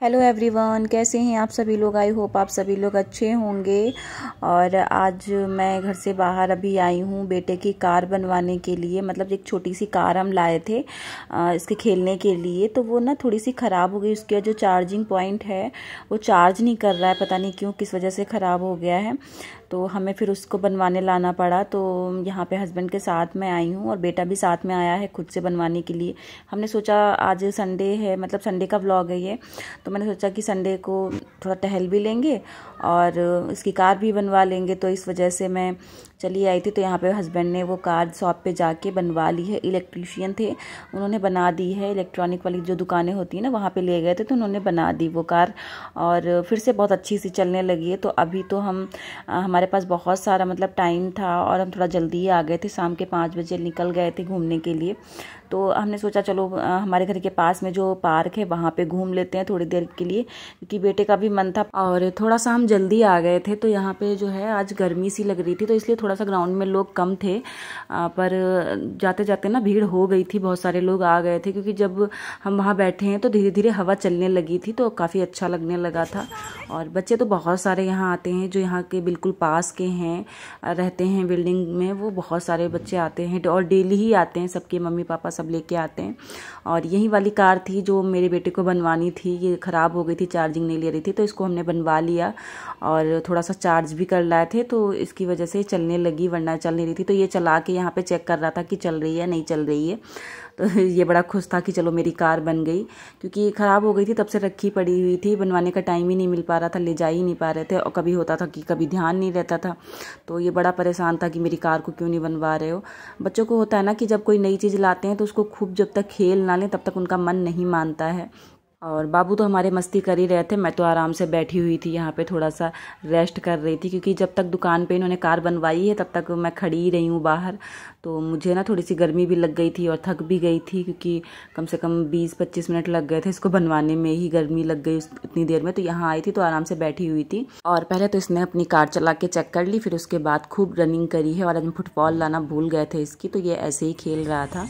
Hello everyone, कैसे हैं आप सभी लोग। आई होप आप सभी लोग अच्छे होंगे। और आज मैं घर से बाहर अभी आई हूँ बेटे की कार बनवाने के लिए। मतलब एक छोटी सी कार हम लाए थे इसके खेलने के लिए, तो वो ना थोड़ी सी ख़राब हो गई। उसका जो चार्जिंग पॉइंट है वो चार्ज नहीं कर रहा है, पता नहीं क्यों, किस वजह से ख़राब हो गया है। तो हमें फिर उसको बनवाने लाना पड़ा। तो यहाँ पे हस्बैंड के साथ मैं आई हूँ और बेटा भी साथ में आया है खुद से बनवाने के लिए। हमने सोचा आज संडे है, मतलब संडे का व्लॉग है ये, तो मैंने सोचा कि संडे को थोड़ा टहल भी लेंगे और इसकी कार भी बनवा लेंगे। तो इस वजह से मैं चली आई थी। तो यहाँ पे हस्बैंड ने वो कार शॉप पे जाके बनवा ली है। इलेक्ट्रीशियन थे, उन्होंने बना दी है। इलेक्ट्रॉनिक वाली जो दुकानें होती हैं ना, वहाँ पे ले गए थे तो उन्होंने बना दी वो कार, और फिर से बहुत अच्छी सी चलने लगी है। तो अभी तो हमारे पास बहुत सारा मतलब टाइम था और हम थोड़ा जल्दी ही आ गए थे। शाम के 5 बजे निकल गए थे घूमने के लिए। तो हमने सोचा चलो हमारे घर के पास में जो पार्क है वहाँ पे घूम लेते हैं थोड़ी देर के लिए, क्योंकि बेटे का भी मन था। और थोड़ा सा हम जल्दी आ गए थे। तो यहाँ पे जो है आज गर्मी सी लग रही थी, तो इसलिए थोड़ा सा ग्राउंड में लोग कम थे। पर जाते जाते ना भीड़ हो गई थी, बहुत सारे लोग आ गए थे, क्योंकि जब हम वहाँ बैठे हैं तो धीरे धीरे हवा चलने लगी थी, तो काफ़ी अच्छा लगने लगा था। और बच्चे तो बहुत सारे यहाँ आते हैं, जो यहाँ के बिल्कुल पास के हैं, रहते हैं बिल्डिंग में, वो बहुत सारे बच्चे आते हैं और डेली ही आते हैं। सबके मम्मी पापा सब लेके आते हैं। और यही वाली कार थी जो मेरे बेटे को बनवानी थी। ये ख़राब हो गई थी, चार्जिंग नहीं ले रही थी, तो इसको हमने बनवा लिया और थोड़ा सा चार्ज भी कर लाए थे, तो इसकी वजह से चलने लगी, वरना चल नहीं रही थी। तो ये चला के यहाँ पे चेक कर रहा था कि चल रही है नहीं चल रही है। तो ये बड़ा खुश था कि चलो मेरी कार बन गई, क्योंकि ख़राब हो गई थी, तब से रखी पड़ी हुई थी। बनवाने का टाइम ही नहीं मिल पा रहा था, ले जा ही नहीं पा रहे थे, और कभी होता था कि कभी ध्यान नहीं रहता था। तो ये बड़ा परेशान था कि मेरी कार को क्यों नहीं बनवा रहे हो। बच्चों को होता है ना कि जब कोई नई चीज़ लाते हैं तो उसको खूब जब तक खेल ना लें तब तक उनका मन नहीं मानता है। और बाबू तो हमारे मस्ती कर ही रहे थे। मैं तो आराम से बैठी हुई थी यहाँ पे, थोड़ा सा रेस्ट कर रही थी, क्योंकि जब तक दुकान पे इन्होंने कार बनवाई है तब तक मैं खड़ी ही रही हूँ बाहर। तो मुझे ना थोड़ी सी गर्मी भी लग गई थी और थक भी गई थी, क्योंकि कम से कम 20-25 मिनट लग गए थे इसको बनवाने में ही, गर्मी लग गई इतनी देर में। तो यहाँ आई थी तो आराम से बैठी हुई थी। और पहले तो इसने अपनी कार चला के चेक कर ली, फिर उसके बाद खूब रनिंग करी है। और आज हम फुटबॉल लाना भूल गए थे इसकी, तो ये ऐसे ही खेल रहा था।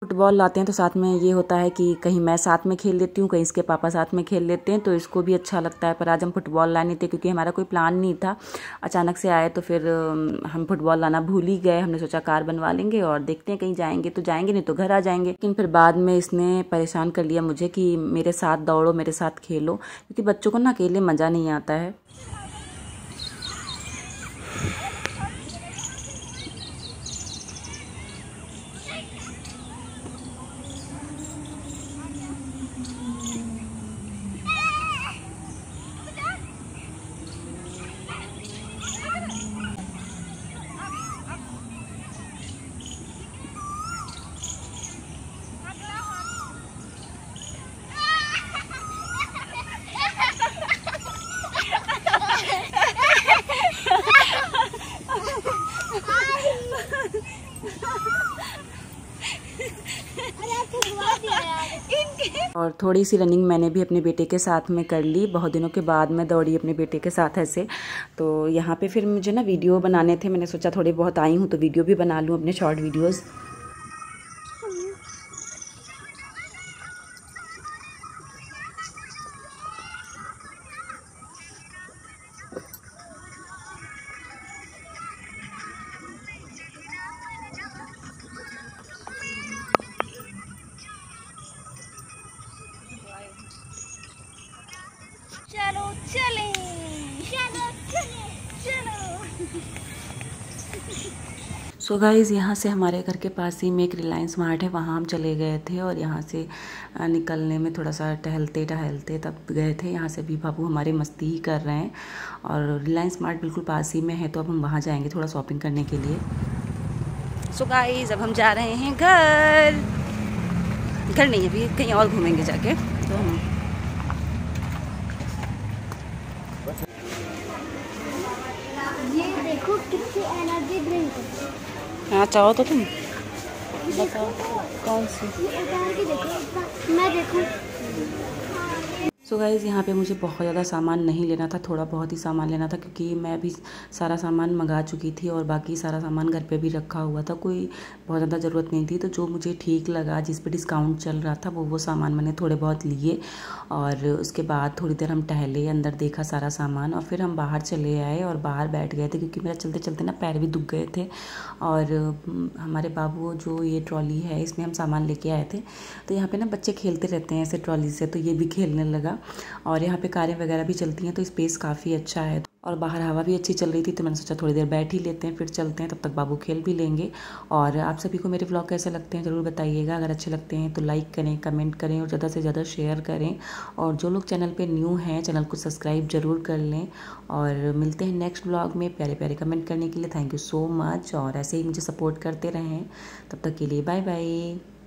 फुटबॉल लाते हैं तो साथ में ये होता है कि कहीं मैं साथ में खेल लेती हूँ, कहीं इसके पापा साथ में खेल लेते हैं, तो इसको भी अच्छा लगता है। पर आज हम फुटबॉल लाने थे, क्योंकि हमारा कोई प्लान नहीं था, अचानक से आए, तो फिर हम फुटबॉल लाना भूल ही गए। हमने सोचा कार बनवा लेंगे और देखते हैं, कहीं जाएंगे तो जाएंगे, नहीं तो घर आ जाएंगे। लेकिन फिर बाद में इसने परेशान कर लिया मुझे कि मेरे साथ दौड़ो, मेरे साथ खेलो, क्योंकि बच्चों को ना अकेले मज़ा नहीं आता है। और थोड़ी सी रनिंग मैंने भी अपने बेटे के साथ में कर ली। बहुत दिनों के बाद मैं दौड़ी अपने बेटे के साथ ऐसे। तो यहाँ पे फिर मुझे ना वीडियो बनाने थे, मैंने सोचा थोड़ी बहुत आई हूँ तो वीडियो भी बना लूँ, अपने शॉर्ट वीडियोज़। चलो चले, चलो चले, चलो। सो गाइज़, यहाँ से हमारे घर के पास ही में एक रिलायंस मार्ट है, वहाँ हम चले गए थे। और यहाँ से निकलने में थोड़ा सा टहलते टहलते तब गए थे। यहाँ से भी बाबू हमारे मस्ती ही कर रहे हैं, और रिलायंस मार्ट बिल्कुल पास ही में है, तो अब हम वहाँ जाएंगे थोड़ा शॉपिंग करने के लिए। सो गाइज़, अब हम जा रहे हैं घर नहीं, अभी कहीं और घूमेंगे जाके। तो हम ये देखो कितनी एनर्जी ड्रिंक है। हाँ, चाहो तो तुम बताओ कौन सी। ये उतार के देखो, मैं देखूं। सो गाइज़ यहाँ पे मुझे बहुत ज़्यादा सामान नहीं लेना था, थोड़ा बहुत ही सामान लेना था क्योंकि मैं भी सारा सामान मंगा चुकी थी और बाकी सारा सामान घर पे भी रखा हुआ था, कोई बहुत ज़्यादा ज़रूरत नहीं थी। तो जो मुझे ठीक लगा, जिस पे डिस्काउंट चल रहा था, वो सामान मैंने थोड़े बहुत लिए और उसके बाद थोड़ी देर हम टहले, अंदर देखा सारा सामान और फिर हम बाहर चले आए और बाहर बैठ गए थे क्योंकि मेरा चलते चलते ना पैर भी दुख गए थे। और हमारे बाबू जो ये ट्रॉली है इसमें हम सामान लेके आए थे, तो यहाँ पे ना बच्चे खेलते रहते हैं ऐसे ट्रॉली से, तो ये भी खेलने लगा। और यहाँ पे कारें वगैरह भी चलती हैं तो स्पेस काफ़ी अच्छा है और बाहर हवा भी अच्छी चल रही थी, तो मैंने सोचा थोड़ी देर बैठ ही लेते हैं, फिर चलते हैं, तब तक बाबू खेल भी लेंगे। और आप सभी को मेरे व्लॉग कैसे लगते हैं ज़रूर बताइएगा। अगर अच्छे लगते हैं तो लाइक करें, कमेंट करें और ज़्यादा से ज़्यादा शेयर करें। और जो लोग चैनल पे न्यू हैं चैनल को सब्सक्राइब ज़रूर कर लें। और मिलते हैं नेक्स्ट व्लॉग में। प्यारे प्यारे कमेंट करने के लिए थैंक यू सो मच और ऐसे ही मुझे सपोर्ट करते रहें। तब तक के लिए बाय बाय।